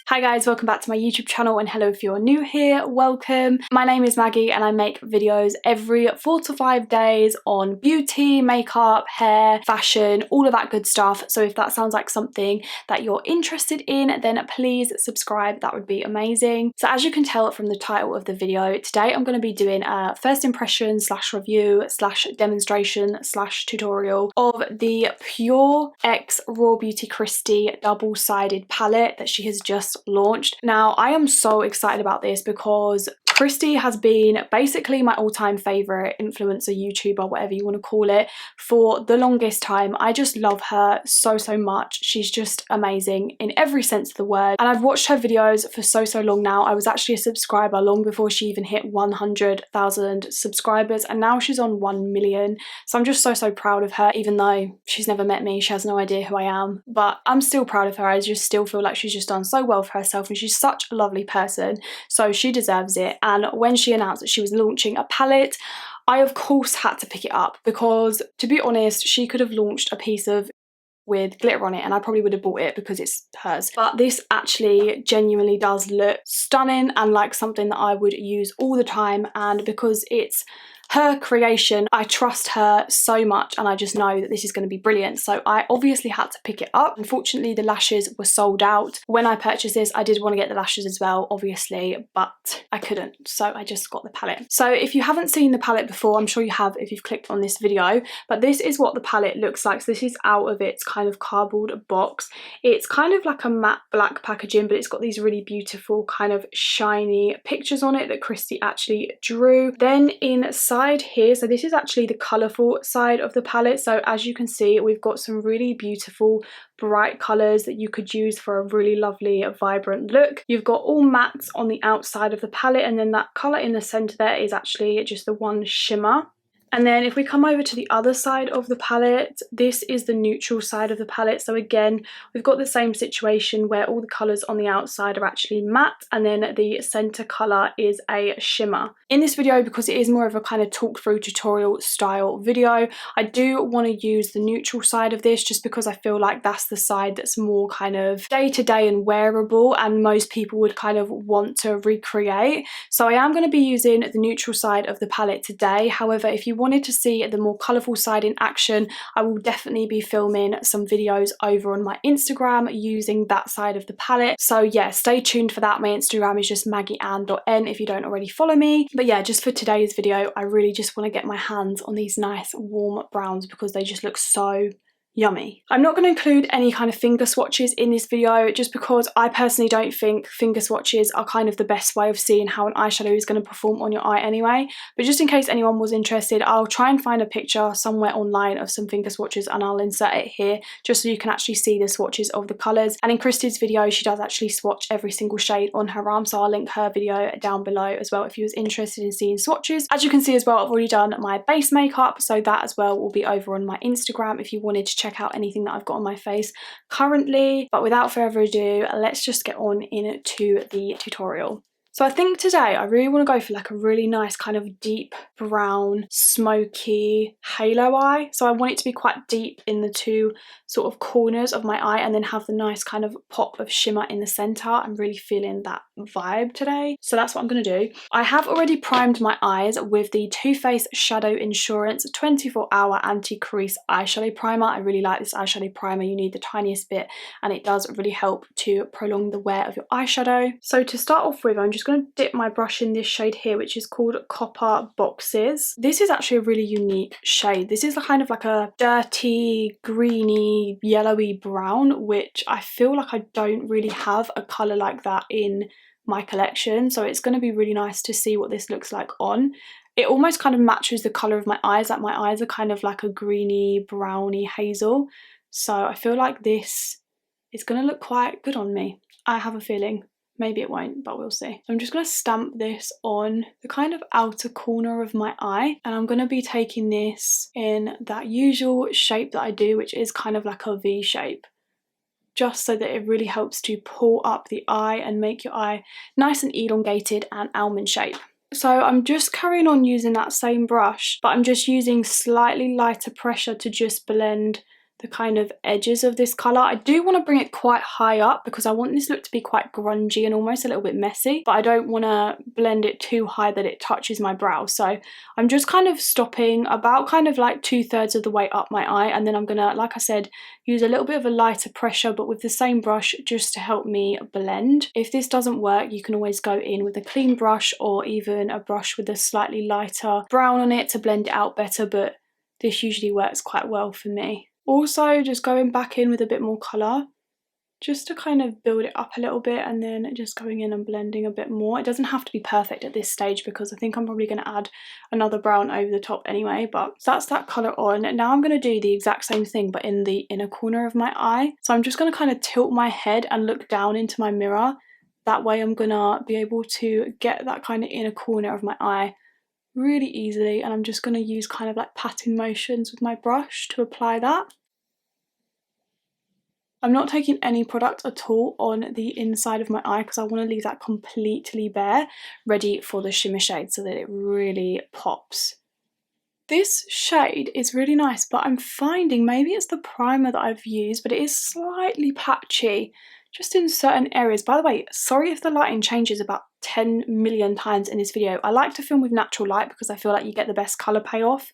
Hi guys, welcome back to my YouTube channel, and hello if you're new here, welcome. My name is Maggie and I make videos every 4 to 5 days on beauty, makeup, hair, fashion, all of that good stuff. So if that sounds like something that you're interested in, then please subscribe, that would be amazing. So as you can tell from the title of the video, today I'm going to be doing a first impression / review / demonstration / tutorial of the PUR X Rawbeautykristi double-sided palette that she has just launched. Now I am so excited about this because Kristi has been basically my all-time favorite influencer, YouTuber, whatever you want to call it, for the longest time. I just love her so much. She's just amazing in every sense of the word, and I've watched her videos for so long now. I was actually a subscriber long before she even hit 100,000 subscribers, and now she's on 1 million. So I'm just so proud of her, even though she's never met me. She has no idea who I am, but I'm still proud of her. I just still feel like she's just done so well for herself, and she's such a lovely person, so she deserves it. And when she announced that she was launching a palette, I of course had to pick it up because, to be honest, she could have launched a piece of with glitter on it and I probably would have bought it because it's hers. But this actually genuinely does look stunning and like something that I would use all the time, and because it's her creation, I trust her so much and I just know that this is going to be brilliant. So I obviously had to pick it up. Unfortunately, the lashes were sold out. When I purchased this, I did want to get the lashes as well, obviously, but I couldn't. So I just got the palette. So if you haven't seen the palette before, I'm sure you have if you've clicked on this video, but this is what the palette looks like. So this is out of its kind of cardboard box. It's kind of like a matte black packaging, but it's got these really beautiful kind of shiny pictures on it that Kristi actually drew. Then inside here, so this is actually the colourful side of the palette. So as you can see, we've got some really beautiful bright colours that you could use for a really lovely vibrant look. You've got all mattes on the outside of the palette, and then that colour in the centre there is actually just the one shimmer. And then if we come over to the other side of the palette, this is the neutral side of the palette. So again, we've got the same situation where all the colours on the outside are actually matte, and then the centre colour is a shimmer. In this video, because it is more of a kind of talk through tutorial style video, I do want to use the neutral side of this just because I feel like that's the side that's more kind of day-to-day and wearable, and most people would kind of want to recreate. So I am going to be using the neutral side of the palette today. However, if you wanted to see the more colourful side in action, I will definitely be filming some videos over on my Instagram using that side of the palette. So yeah, stay tuned for that. My Instagram is just maggieann.n if you don't already follow me. But yeah, just for today's video, I really just want to get my hands on these nice warm browns because they just look so yummy. I'm not going to include any kind of finger swatches in this video just because I personally don't think finger swatches are kind of the best way of seeing how an eyeshadow is going to perform on your eye anyway. But just in case anyone was interested, I'll try and find a picture somewhere online of some finger swatches and I'll insert it here just so you can actually see the swatches of the colours. And in Kristi's video, she does actually swatch every single shade on her arm, so I'll link her video down below as well if you was interested in seeing swatches. As you can see as well, I've already done my base makeup, so that as well will be over on my Instagram if you wanted to check out anything that I've got on my face currently. But without further ado, let's just get on into the tutorial. So I think today I really want to go for like a really nice kind of deep brown, smoky halo eye. So I want it to be quite deep in the two sort of corners of my eye and then have the nice kind of pop of shimmer in the centre. I'm really feeling that vibe today. So that's what I'm going to do. I have already primed my eyes with the Too Faced Shadow Insurance 24-hour Anti-Crease Eyeshadow Primer. I really like this eyeshadow primer. You need the tiniest bit and it does really help to prolong the wear of your eyeshadow. So to start off with, I'm just going to dip my brush in this shade here, which is called Copper Boxes. This is actually a really unique shade. This is kind of like a dirty, greeny, yellowy brown, which I feel like I don't really have a colour like that in my collection. So it's going to be really nice to see what this looks like on. It almost kind of matches the colour of my eyes. Like my eyes are kind of like a greeny, browny hazel. So I feel like this is going to look quite good on me. I have a feeling. Maybe it won't, but we'll see. So I'm just going to stamp this on the kind of outer corner of my eye, and I'm going to be taking this in that usual shape that I do, which is kind of like a V shape, just so that it really helps to pull up the eye and make your eye nice and elongated and almond shape. So I'm just carrying on using that same brush, but I'm just using slightly lighter pressure to just blend the the kind of edges of this colour. I do want to bring it quite high up because I want this look to be quite grungy and almost a little bit messy, but I don't want to blend it too high that it touches my brow. So I'm just kind of stopping about kind of like 2/3 of the way up my eye, and then I'm gonna, like I said, use a little bit of a lighter pressure but with the same brush just to help me blend. If this doesn't work, you can always go in with a clean brush or even a brush with a slightly lighter brown on it to blend it out better, but this usually works quite well for me. Also, just going back in with a bit more colour, just to kind of build it up a little bit, and then just going in and blending a bit more. It doesn't have to be perfect at this stage because I think I'm probably going to add another brown over the top anyway, but that's that colour on. Now I'm going to do the exact same thing but in the inner corner of my eye. So I'm just going to kind of tilt my head and look down into my mirror. That way I'm going to be able to get that kind of inner corner of my eye really easily, and I'm just going to use kind of like patting motions with my brush to apply that. I'm not taking any product at all on the inside of my eye because I want to leave that completely bare, ready for the shimmer shade so that it really pops. This shade is really nice, but I'm finding maybe it's the primer that I've used, but it is slightly patchy just in certain areas. By the way, sorry if the lighting changes about 10 million times in this video. I like to film with natural light because I feel like you get the best colour payoff.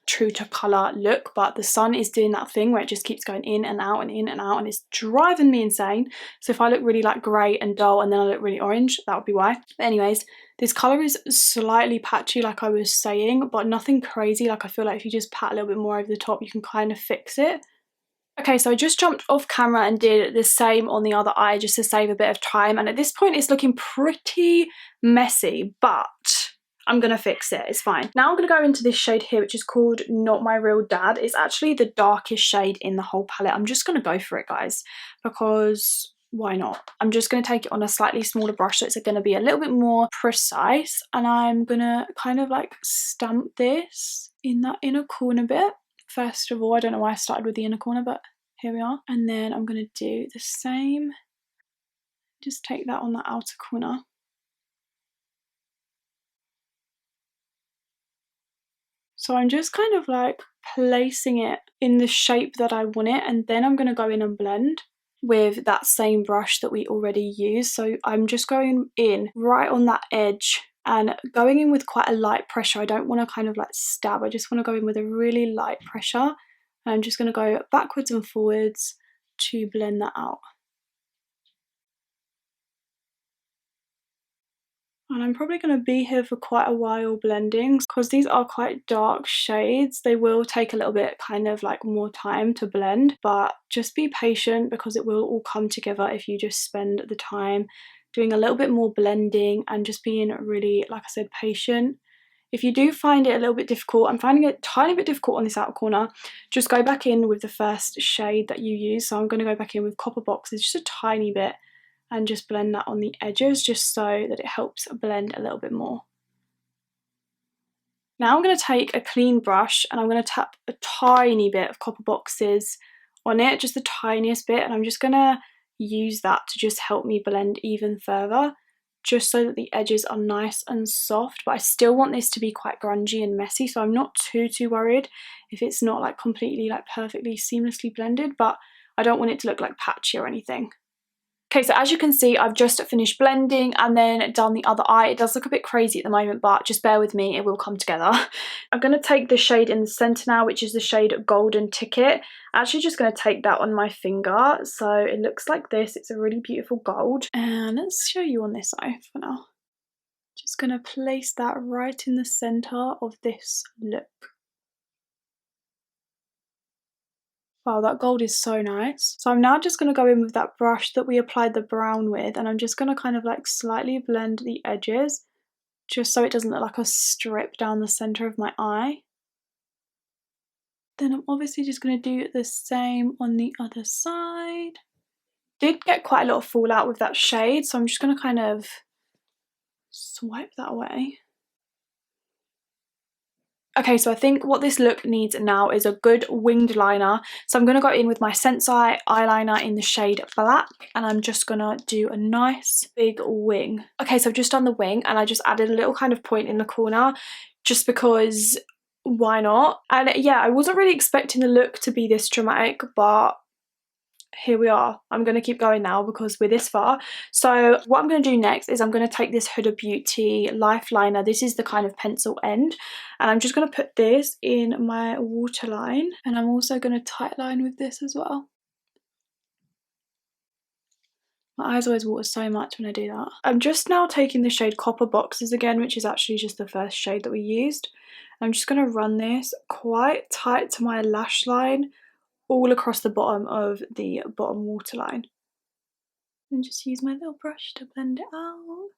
True to colour look, but the sun is doing that thing where it just keeps going in and out and in and out, and it's driving me insane. So if I look really like grey and dull and then I look really orange, that would be why. But anyways, this colour is slightly patchy like I was saying, but nothing crazy. Like I feel like if you just pat a little bit more over the top, you can kind of fix it. Okay, so I just jumped off camera and did the same on the other eye just to save a bit of time, and at this point it's looking pretty messy, but I'm gonna fix it, it's fine. Now I'm gonna go into this shade here, which is called Not My Real Dad. It's actually the darkest shade in the whole palette. I'm just gonna go for it, guys, because why not? I'm just gonna take it on a slightly smaller brush so it's gonna be a little bit more precise, and I'm gonna kind of like stamp this in that inner corner bit. First of all, I don't know why I started with the inner corner, but here we are. And then I'm going to do the same. Just take that on the outer corner. So I'm just kind of like placing it in the shape that I want it, and then I'm going to go in and blend with that same brush that we already used. So I'm just going in right on that edge and going in with quite a light pressure. I don't want to kind of like stab, I just want to go in with a really light pressure, and I'm just going to go backwards and forwards to blend that out. And I'm probably going to be here for quite a while blending because these are quite dark shades. They will take a little bit kind of like more time to blend, but just be patient because it will all come together if you just spend the time doing a little bit more blending and just being really, like I said, patient. If you do find it a little bit difficult, I'm finding it a tiny bit difficult on this outer corner, just go back in with the first shade that you use. So I'm going to go back in with Copper Boxes just a tiny bit and just blend that on the edges just so that it helps blend a little bit more. Now I'm going to take a clean brush and I'm going to tap a tiny bit of Copper Boxes on it, just the tiniest bit, and I'm just going to use that to just help me blend even further, just so that the edges are nice and soft, but I still want this to be quite grungy and messy, so I'm not too worried if it's not like completely like perfectly seamlessly blended, but I don't want it to look like patchy or anything. Okay, so as you can see, I've just finished blending and then done the other eye. It does look a bit crazy at the moment, but just bear with me, it will come together. I'm going to take the shade in the centre now, which is the shade Golden Ticket. I'm actually just going to take that on my finger. So it looks like this. It's a really beautiful gold. And let's show you on this eye for now. Just going to place that right in the centre of this look. Wow, that gold is so nice. So I'm now just going to go in with that brush that we applied the brown with, and I'm just going to kind of like slightly blend the edges just so it doesn't look like a strip down the centre of my eye. Then I'm obviously just going to do the same on the other side. Did get quite a lot of fallout with that shade, so I'm just going to kind of swipe that away. Okay, so I think what this look needs now is a good winged liner. So I'm going to go in with my Sensei eyeliner in the shade Black, and I'm just going to do a nice big wing. Okay, so I've just done the wing and I just added a little kind of point in the corner just because why not? And yeah, I wasn't really expecting the look to be this dramatic, but here we are. I'm going to keep going now because we're this far. So what I'm going to do next is I'm going to take this Huda Beauty Life Liner. This is the kind of pencil end, and I'm just going to put this in my waterline, and I'm also going to tightline with this as well. My eyes always water so much when I do that. I'm just now taking the shade Copper Boxes again, which is actually just the first shade that we used. I'm just going to run this quite tight to my lash line, all across the bottom of the bottom waterline, and just use my little brush to blend it out.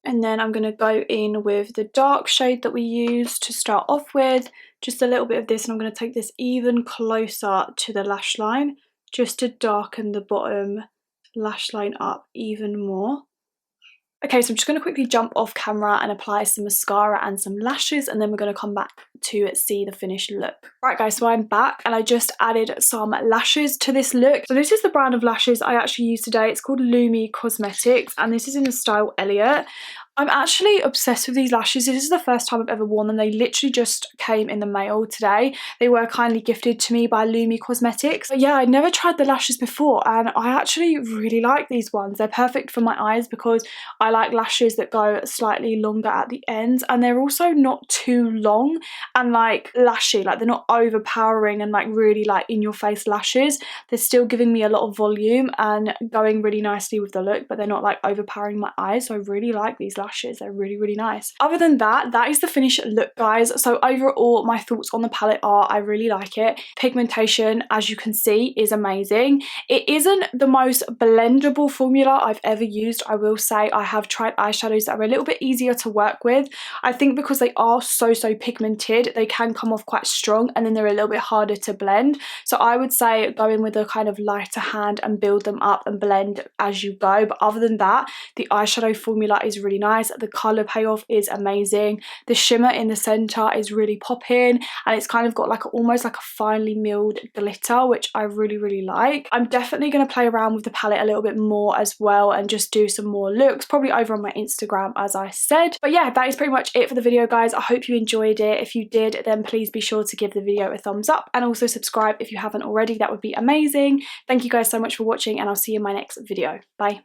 And then I'm going to go in with the dark shade that we used to start off with, just a little bit of this, and I'm going to take this even closer to the lash line just to darken the bottom lash line up even more. Okay, so I'm just going to quickly jump off camera and apply some mascara and some lashes, and then we're going to come back to see the finished look. Right guys, so I'm back and I just added some lashes to this look. So this is the brand of lashes I actually used today. It's called PUR Cosmetics, and this is in the style Elliot. I'm actually obsessed with these lashes. This is the first time I've ever worn them. They literally just came in the mail today. They were kindly gifted to me by PUR Cosmetics. But yeah, I'd never tried the lashes before, and I actually really like these ones. They're perfect for my eyes because I like lashes that go slightly longer at the ends, and they're also not too long and like lashy. Like they're not overpowering and like really like in your face lashes. They're still giving me a lot of volume and going really nicely with the look, but they're not like overpowering my eyes. So I really like these lashes. They're really, really nice. Other than that, that is the finished look, guys. So overall, my thoughts on the palette are I really like it. Pigmentation, as you can see, is amazing. It isn't the most blendable formula I've ever used. I will say I have tried eyeshadows that are a little bit easier to work with. I think because they are so pigmented, they can come off quite strong, and then they're a little bit harder to blend. So I would say go in with a kind of lighter hand and build them up and blend as you go. But other than that, the eyeshadow formula is really nice. The colour payoff is amazing. The shimmer in the centre is really popping, and it's kind of got like almost like a finely milled glitter, which I really, really like. I'm definitely going to play around with the palette a little bit more as well and just do some more looks, probably over on my Instagram as I said. But yeah, that is pretty much it for the video, guys. I hope you enjoyed it. If you did, then please be sure to give the video a thumbs up and also subscribe if you haven't already. That would be amazing. Thank you guys so much for watching, and I'll see you in my next video. Bye.